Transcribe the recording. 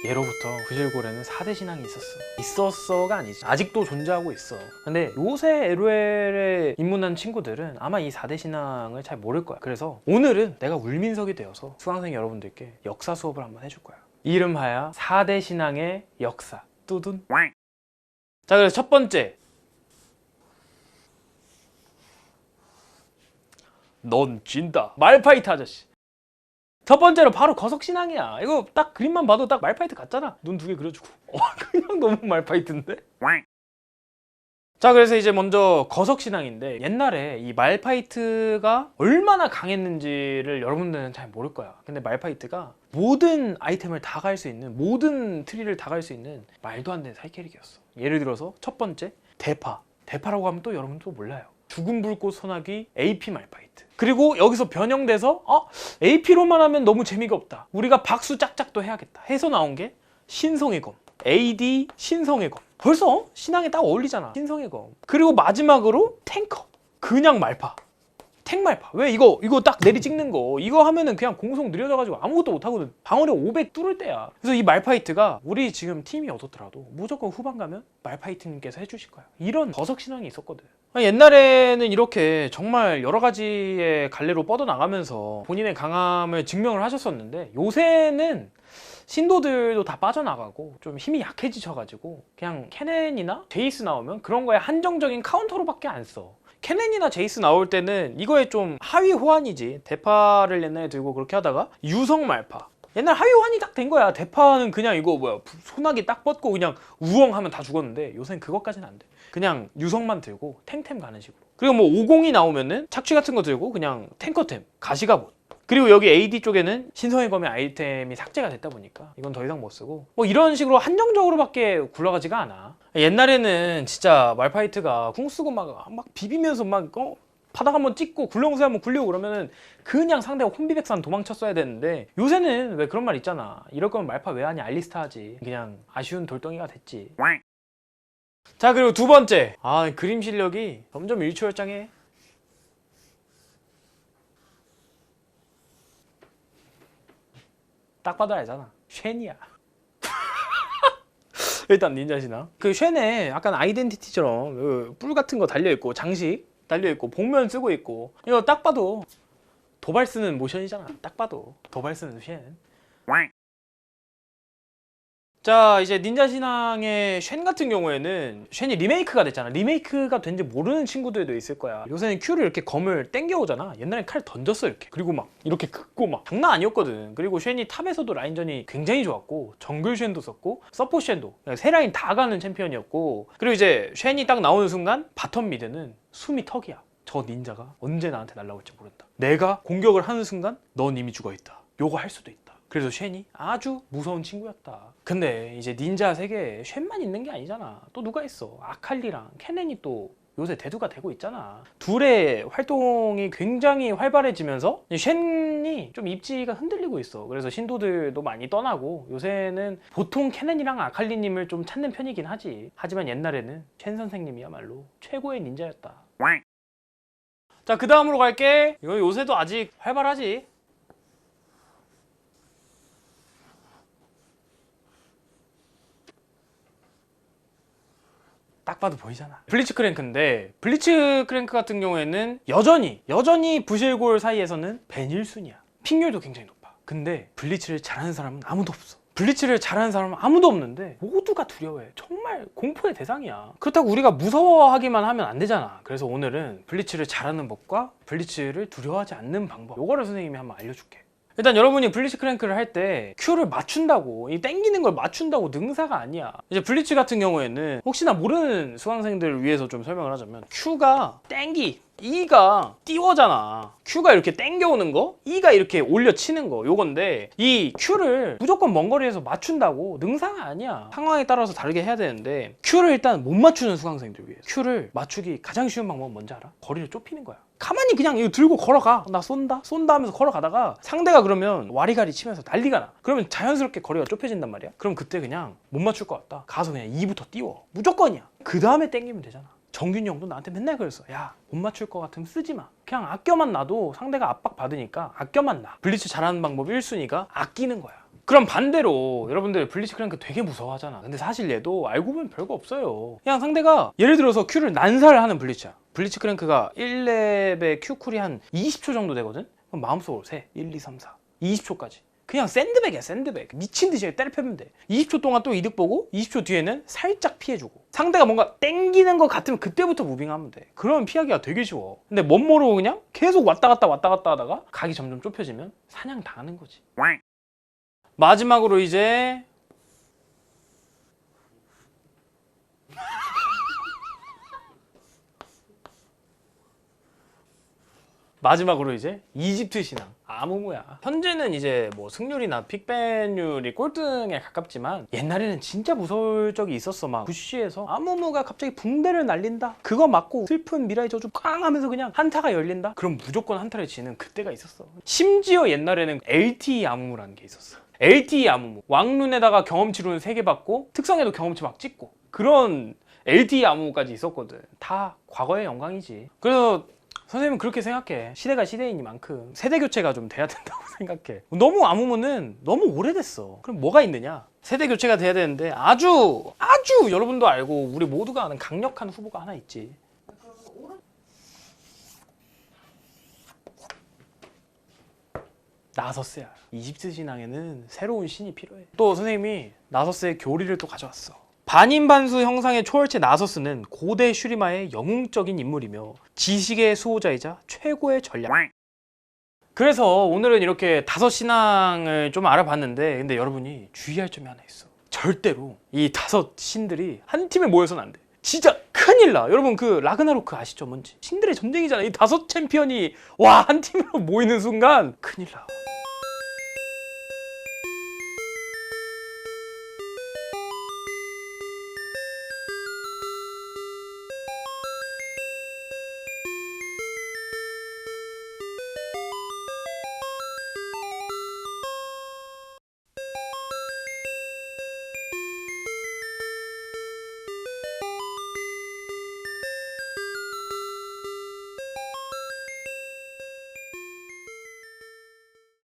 예로부터 부실골에는 4대 신앙이 있었어가 아니지, 아직도 존재하고 있어. 근데 요새 LOL에 입문한 친구들은 아마 이 4대 신앙을 잘 모를 거야. 그래서 오늘은 내가 울민석이 되어서 수강생 여러분들께 역사 수업을 한번 해줄 거야. 이름하여 4대 신앙의 역사. 뚜둔. 자, 그래서 첫 번째, 넌 진다, 말파이트 아저씨. 첫 번째로 바로 거석신앙이야. 이거 딱 그림만 봐도 딱 말파이트 같잖아. 눈 2개 그려주고. 그냥 너무 말파이트인데? 자, 그래서 이제 먼저 거석신앙인데, 옛날에 이 말파이트가 얼마나 강했는지를 여러분들은 잘 모를 거야. 근데 말파이트가 모든 아이템을 다 갈 수 있는, 모든 트리를 다 갈 수 있는 말도 안 되는 사이캐릭이었어. 예를 들어서 첫 번째, 대파라고 하면 또 여러분 또 몰라요. 죽은 불꽃 소나기 AP 말파이트. 그리고 여기서 변형돼서 AP로만 하면 너무 재미가 없다, 우리가 박수 짝짝도 해야겠다 해서 나온 게 신성의 검, AD 신성의 검. 벌써 신앙에 딱 어울리잖아, 신성의 검. 그리고 마지막으로 탱커, 그냥 말파, 탱말파. 왜 이거 딱 내리 찍는 거, 이거 하면은 그냥 공속 느려져가지고 아무것도 못하거든. 방어력 500 뚫을 때야. 그래서 이 말파이트가 우리 지금 팀이 어떻더라도 무조건 후반 가면 말파이트님께서 해주실 거야. 이런 거석신앙이 있었거든. 옛날에는 이렇게 정말 여러 가지의 갈래로 뻗어나가면서 본인의 강함을 증명을 하셨었는데, 요새는 신도들도 다 빠져나가고 좀 힘이 약해지셔가지고 그냥 케넨이나 제이스 나오면 그런 거에 한정적인 카운터로밖에 안 써. 케넨이나 제이스 나올 때는 이거에 좀 하위 호환이지. 대파를 옛날에 들고 그렇게 하다가 유성 말파, 옛날 하위 호환이 딱 된 거야. 대파는 그냥 이거 뭐야, 소나기 딱 뻗고 그냥 우엉하면 다 죽었는데, 요새는 그것까지는 안 돼. 그냥 유성만 들고 탱템 가는 식으로. 그리고 뭐 50이 나오면은 착취 같은 거 들고 그냥 탱커템, 가시가봇. 그리고 여기 AD 쪽에는 신성의 검의 아이템이 삭제가 됐다 보니까 이건 더 이상 못 쓰고, 뭐 이런 식으로 한정적으로밖에 굴러가지가 않아. 옛날에는 진짜 말파이트가 궁 쓰고 막 비비면서 바닥 한번 찍고 굴렁쇠 한번 굴리고 그러면은 그냥 상대가 혼비백산 도망쳤어야 되는데, 요새는 왜 그런 말 있잖아, 이럴 거면 말파 왜 하냐, 알리스타 하지. 그냥 아쉬운 돌덩이가 됐지. 자, 그리고 두 번째, 그림 실력이 점점 일취월장해. 딱 봐도 알잖아, 쉔이야. 일단 닌자 신앙, 그 쉔에 약간 아이덴티티처럼 뿔 같은 거 달려있고, 장식 달려있고, 복면 쓰고 있고, 이거 딱 봐도 도발 쓰는 모션이잖아. 딱 봐도 도발 쓰는 쉔. 자, 이제 닌자 신앙의 쉔 같은 경우에는 쉔이 리메이크가 됐잖아. 리메이크가 된지 모르는 친구들도 있을 거야. 요새는 Q를 이렇게 검을 땡겨오잖아. 옛날엔 칼 던졌어 이렇게. 그리고 막 이렇게 긋고 막 장난 아니었거든. 그리고 쉔이 탑에서도 라인전이 굉장히 좋았고, 정글 쉔도 썼고, 서포 쉔도, 세 라인 다 가는 챔피언이었고. 그리고 이제 쉔이 딱 나오는 순간 바텀 미드는 숨이 턱이야. 저 닌자가 언제 나한테 날라올지 모른다. 내가 공격을 하는 순간 넌 이미 죽어있다. 요거 할 수도 있다. 그래서 쉔이 아주 무서운 친구였다. 근데 이제 닌자 세계에 쉔만 있는 게 아니잖아. 또 누가 있어? 아칼리랑 케넨이 또 요새 대두가 되고 있잖아. 둘의 활동이 굉장히 활발해지면서 쉔이 좀 입지가 흔들리고 있어. 그래서 신도들도 많이 떠나고 요새는 보통 케넨이랑 아칼리님을 좀 찾는 편이긴 하지. 하지만 옛날에는 쉔 선생님이야말로 최고의 닌자였다. 자, 그 다음으로 갈게. 이거 요새도 아직 활발하지. 딱 봐도 보이잖아. 블리츠 크랭크인데, 블리츠 크랭크 같은 경우에는 여전히 부실골 사이에서는 벤 1순위야. 픽률도 굉장히 높아. 근데 블리츠를 잘하는 사람은 아무도 없어. 블리츠를 잘하는 사람은 아무도 없는데 모두가 두려워해. 정말 공포의 대상이야. 그렇다고 우리가 무서워하기만 하면 안 되잖아. 그래서 오늘은 블리츠를 잘하는 법과 블리츠를 두려워하지 않는 방법, 요거를 선생님이 한번 알려줄게. 일단 여러분이 블리츠 크랭크를 할 때 Q를 맞춘다고, 이 땡기는 걸 맞춘다고 능사가 아니야. 이제 블리츠 같은 경우에는 혹시나 모르는 수강생들을 위해서 좀 설명을 하자면, Q가 땡기, E가 띄워잖아. Q가 이렇게 땡겨오는 거, E가 이렇게 올려치는 거, 요건데 이 Q를 무조건 먼 거리에서 맞춘다고 능사가 아니야. 상황에 따라서 다르게 해야 되는데, Q를 일단 못 맞추는 수강생들 위해서 Q를 맞추기 가장 쉬운 방법은 뭔지 알아? 거리를 좁히는 거야. 가만히 그냥 이거 들고 걸어가. 나 쏜다 하면서 걸어가다가 상대가 그러면 와리가리 치면서 난리가 나. 그러면 자연스럽게 거리가 좁혀진단 말이야. 그럼 그때 그냥 못 맞출 것 같다, 가서 그냥 2부터 띄워. 무조건이야. 그 다음에 땡기면 되잖아. 정균이 형도 나한테 맨날 그랬어. 야, 못 맞출 것 같으면 쓰지 마. 그냥 아껴만 놔도 상대가 압박 받으니까 아껴만 놔. 블리츠 잘하는 방법 1순위가 아끼는 거야. 그럼 반대로 여러분들 블리치 크랭크 되게 무서워하잖아. 근데 사실 얘도 알고 보면 별거 없어요. 그냥 상대가 예를 들어서 큐를 난살하는 블리치야. 블리치 크랭크가 1렙의 큐 쿨이 한 20초 정도 되거든? 그럼 마음속으로 세 1, 2, 3, 4 20초까지 그냥 샌드백이야. 샌드백. 미친 듯이 때려 패면 돼. 20초 동안 또 이득 보고 20초 뒤에는 살짝 피해주고 상대가 뭔가 땡기는 것 같으면 그때부터 무빙하면 돼. 그러면 피하기가 되게 쉬워. 근데 멋 모르고 그냥 계속 왔다 갔다 하다가 각이 점점 좁혀지면 사냥 당하는 거지. 마지막으로 이제 이집트 신앙 아무무야. 현재는 이제 뭐 승률이나 픽밴율이 꼴등에 가깝지만 옛날에는 진짜 무서울 적이 있었어. 막 부시에서 아무무가 갑자기 붕대를 날린다. 그거 맞고 슬픈 미라의 저주 꽝 하면서 그냥 한타가 열린다. 그럼 무조건 한타를 지는 그때가 있었어. 심지어 옛날에는 LTE 아무무라는 게 있었어. LTE 아무무 왕룬에다가 경험치로는 3개 받고 특성에도 경험치 막 찍고 그런 LTE 아무무까지 있었거든. 다 과거의 영광이지. 그래서 선생님은 그렇게 생각해. 시대가 시대이니만큼 세대 교체가 좀 돼야 된다고 생각해. 너무 아무무는 너무 오래됐어. 그럼 뭐가 있느냐? 세대 교체가 돼야 되는데 아주 여러분도 알고 우리 모두가 아는 강력한 후보가 하나 있지. 나서스야. 이집트 신앙에는 새로운 신이 필요해. 또 선생님이 나서스의 교리를 또 가져왔어. 반인반수 형상의 초월체 나서스는 고대 슈리마의 영웅적인 인물이며 지식의 수호자이자 최고의 전략. 그래서 오늘은 이렇게 5신앙을 좀 알아봤는데 근데 여러분이 주의할 점이 하나 있어. 절대로 이 5 신들이 한 팀에 모여서는 안 돼. 진짜 큰일 나. 여러분 그 라그나로크 아시죠? 뭔지? 신들의 전쟁이잖아. 이 5 챔피언이 한 팀으로 모이는 순간 큰일 나.